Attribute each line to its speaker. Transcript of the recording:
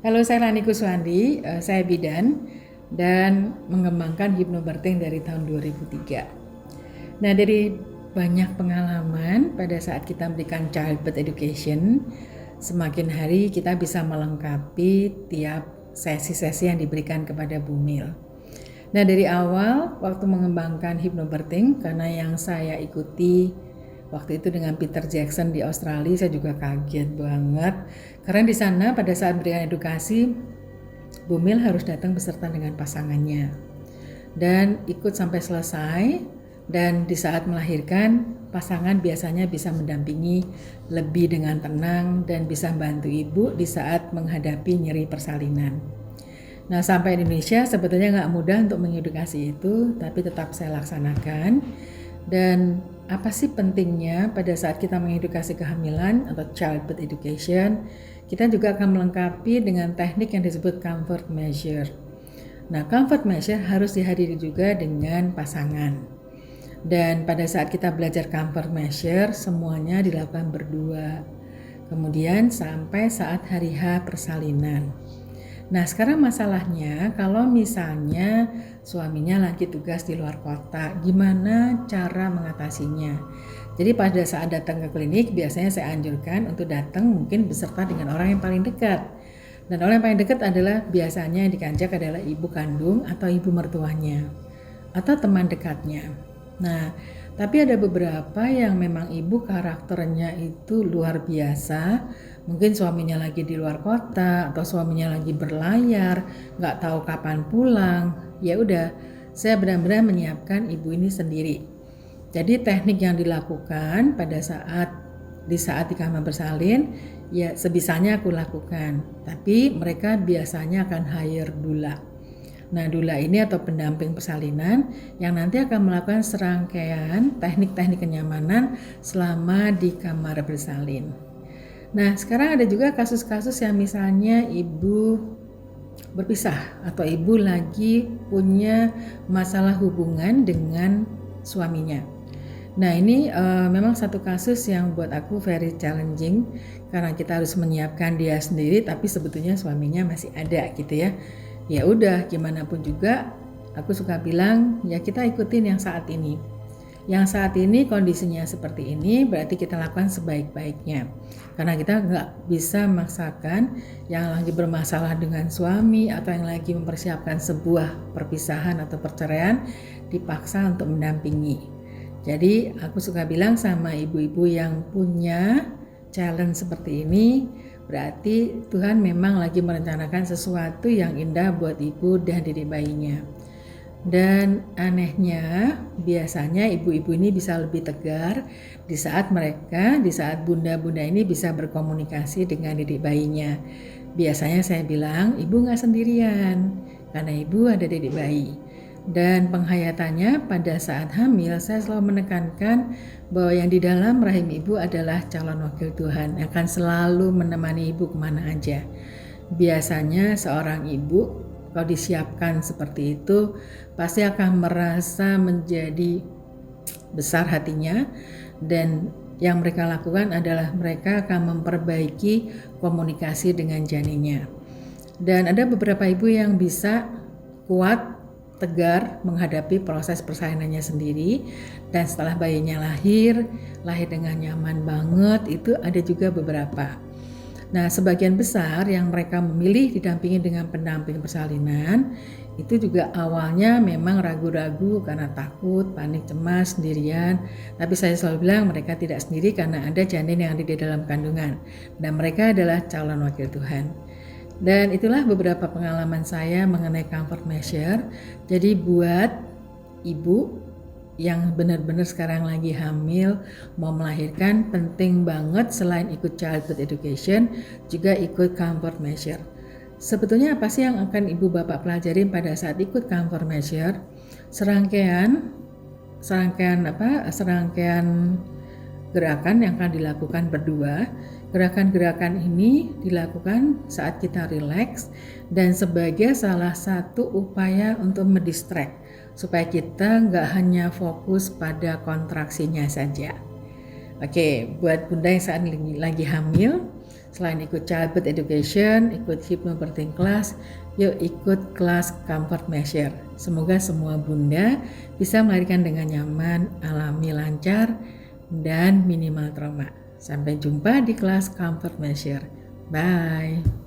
Speaker 1: Halo, saya Rani Kuswandi, saya bidan dan mengembangkan hypnobirthing dari tahun 2003. Nah, dari banyak pengalaman pada saat kita memberikan childbirth education, semakin hari kita bisa melengkapi tiap sesi-sesi yang diberikan kepada Bumil. Nah, dari awal waktu mengembangkan hypnobirthing, karena yang saya ikuti waktu itu dengan Peter Jackson di Australia, saya juga kaget banget. Karena di sana pada saat berikan edukasi, Bumil harus datang beserta dengan pasangannya. Dan ikut sampai selesai, dan di saat melahirkan, pasangan biasanya bisa mendampingi lebih dengan tenang dan bisa membantu ibu di saat menghadapi nyeri persalinan. Nah, sampai Indonesia sebetulnya nggak mudah untuk mengedukasi itu, tapi tetap saya laksanakan. Dan apa sih pentingnya pada saat kita mengedukasi kehamilan atau childbirth education, kita juga akan melengkapi dengan teknik yang disebut comfort measure. Nah, comfort measure harus dihadiri juga dengan pasangan. Dan pada saat kita belajar comfort measure, semuanya dilakukan berdua. Kemudian sampai saat hari H persalinan. Nah, sekarang masalahnya kalau misalnya suaminya lagi tugas di luar kota, gimana cara mengatasinya? Jadi pada saat datang ke klinik, biasanya saya anjurkan untuk datang mungkin beserta dengan orang yang paling dekat. Dan orang yang paling dekat adalah biasanya yang dikanjak adalah ibu kandung atau ibu mertuanya atau teman dekatnya. Nah, tapi ada beberapa yang memang ibu karakternya itu luar biasa. Mungkin suaminya lagi di luar kota atau suaminya lagi berlayar, nggak tahu kapan pulang. Ya udah, saya benar-benar menyiapkan ibu ini sendiri. Jadi teknik yang dilakukan pada saat di kamar bersalin, ya sebisanya aku lakukan. Tapi mereka biasanya akan hire doula. Nah, doula ini atau pendamping persalinan yang nanti akan melakukan serangkaian teknik-teknik kenyamanan selama di kamar bersalin. Nah, sekarang ada juga kasus-kasus yang misalnya ibu berpisah atau ibu lagi punya masalah hubungan dengan suaminya. Nah, ini memang satu kasus yang buat aku very challenging karena kita harus menyiapkan dia sendiri tapi sebetulnya suaminya masih ada gitu ya. Ya udah, gimana pun juga aku suka bilang ya kita ikutin yang saat ini. Yang saat ini kondisinya seperti ini berarti kita lakukan sebaik-baiknya. Karena kita nggak bisa memaksakan yang lagi bermasalah dengan suami atau yang lagi mempersiapkan sebuah perpisahan atau perceraian dipaksa untuk mendampingi. Jadi aku suka bilang sama ibu-ibu yang punya challenge seperti ini, berarti Tuhan memang lagi merencanakan sesuatu yang indah buat ibu dan didik bayinya. Dan anehnya biasanya ibu-ibu ini bisa lebih tegar di saat bunda-bunda ini bisa berkomunikasi dengan didik bayinya. Biasanya saya bilang ibu gak sendirian karena ibu ada didik bayi. Dan penghayatannya pada saat hamil saya selalu menekankan bahwa yang di dalam rahim ibu adalah calon wakil Tuhan, akan selalu menemani ibu kemana aja. Biasanya seorang ibu kalau disiapkan seperti itu pasti akan merasa menjadi besar hatinya, dan yang mereka lakukan adalah mereka akan memperbaiki komunikasi dengan janinnya. Dan ada beberapa ibu yang bisa kuat, tegar menghadapi proses persalinannya sendiri, dan setelah bayinya lahir dengan nyaman banget, itu ada juga beberapa. Nah, sebagian besar yang mereka memilih didampingi dengan pendamping persalinan itu juga awalnya memang ragu-ragu karena takut, panik, cemas, sendirian. Tapi saya selalu bilang mereka tidak sendiri karena ada janin yang ada di dalam kandungan dan mereka adalah calon wakil Tuhan. Dan itulah beberapa pengalaman saya mengenai comfort measure. Jadi buat ibu yang benar-benar sekarang lagi hamil, mau melahirkan, penting banget selain ikut childbirth education, juga ikut comfort measure. Sebetulnya apa sih yang akan ibu bapak pelajarin pada saat ikut comfort measure? Serangkaian gerakan yang akan dilakukan berdua. Gerakan-gerakan ini dilakukan saat kita rileks dan sebagai salah satu upaya untuk mendistract supaya kita nggak hanya fokus pada kontraksinya saja. Oke, buat bunda yang saat lagi hamil, Selain ikut childbirth education, ikut hypnobirthing class, yuk ikut kelas comfort measure. Semoga semua bunda bisa melahirkan dengan nyaman, alami, lancar, dan minimal trauma. Sampai jumpa di kelas comfort measure. Bye.